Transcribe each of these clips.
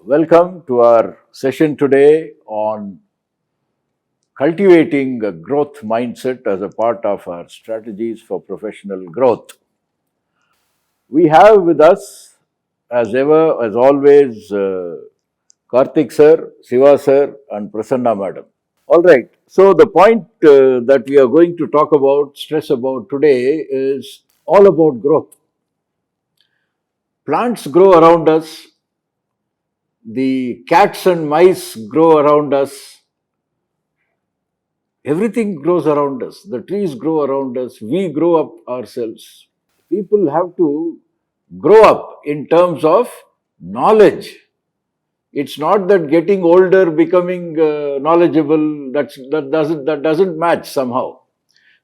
Welcome to our session today on cultivating a growth mindset as a part of our strategies for professional growth. We have with us, as ever, as always, Kartik sir, Shiva sir, and Prasanna madam. All right. So the point that we are going to talk about, stress about today, is all about growth. Plants grow around us. The cats and mice grow around us. Everything grows around us. The trees grow around us. We grow up ourselves. People have to grow up in terms of knowledge. It's not that getting older, becoming knowledgeable, that doesn't match somehow.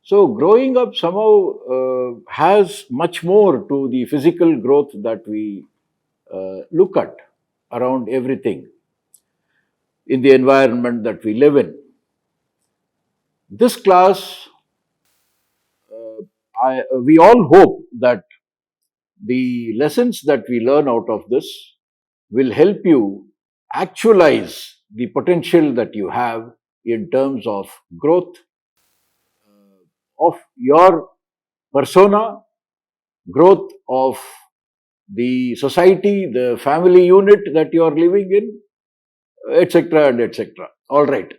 So growing up somehow has much more to the physical growth that we look at around everything in the environment that we live in. This class, we all hope that the lessons that we learn out of this will help you actualize the potential that you have in terms of growth of your persona, growth of the society, the family unit that you are living in, etc. and etc. All right.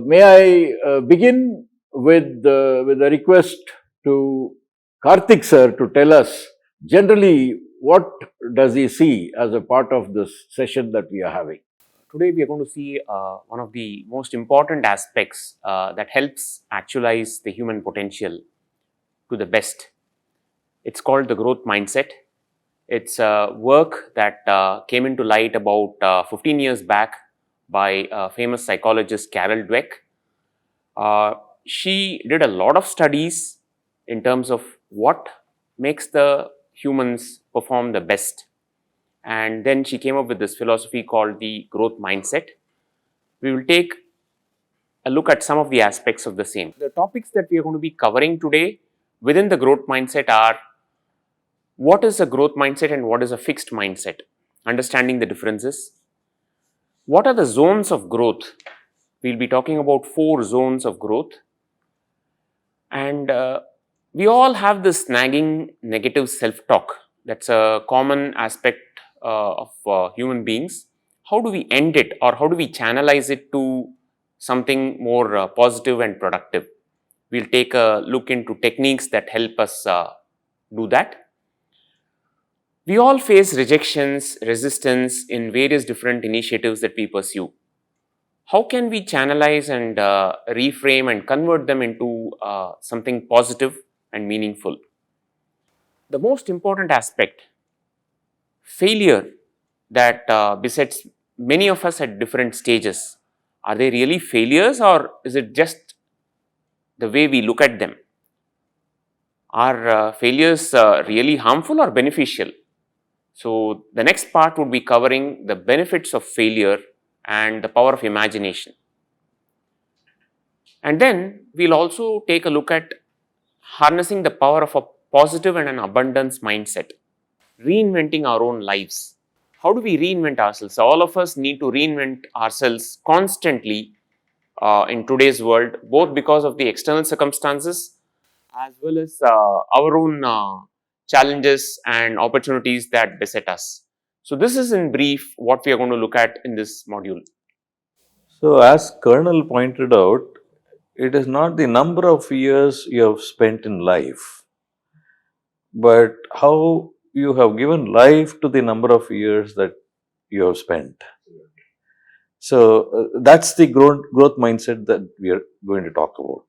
May I begin with a request to Kartik sir to tell us generally what does he see as a part of this session that we are having? Today we are going to see one of the most important aspects that helps actualize the human potential to the best. It's called the growth mindset. It's work that came into light about 15 years back by famous psychologist Carol Dweck. She did a lot of studies in terms of what makes the humans perform the best. And then she came up with this philosophy called the growth mindset. We will take a look at some of the aspects of the same. The topics that we are going to be covering today within the growth mindset are what is a growth mindset and what is a fixed mindset, understanding the differences. What are the zones of growth? We'll be talking about 4 zones of growth. And we all have this nagging negative self-talk. That's a common aspect of human beings. How do we end it, or how do we channelize it to something more positive and productive? We'll take a look into techniques that help us do that. We all face rejections, resistance in various different initiatives that we pursue. How can we channelize and reframe and convert them into something positive and meaningful? The most important aspect, failure, that besets many of us at different stages. Are they really failures, or is it just the way we look at them? Are failures really harmful or beneficial? So the next part would be covering the benefits of failure and the power of imagination. And then we'll also take a look at harnessing the power of a positive and an abundance mindset, reinventing our own lives. How do we reinvent ourselves? All of us need to reinvent ourselves constantly in today's world, both because of the external circumstances as well as our own challenges and opportunities that beset us. So this is in brief what we are going to look at in this module. So, as Colonel pointed out, it is not the number of years you have spent in life, but how you have given life to the number of years that you have spent. So, that's the growth mindset that we are going to talk about.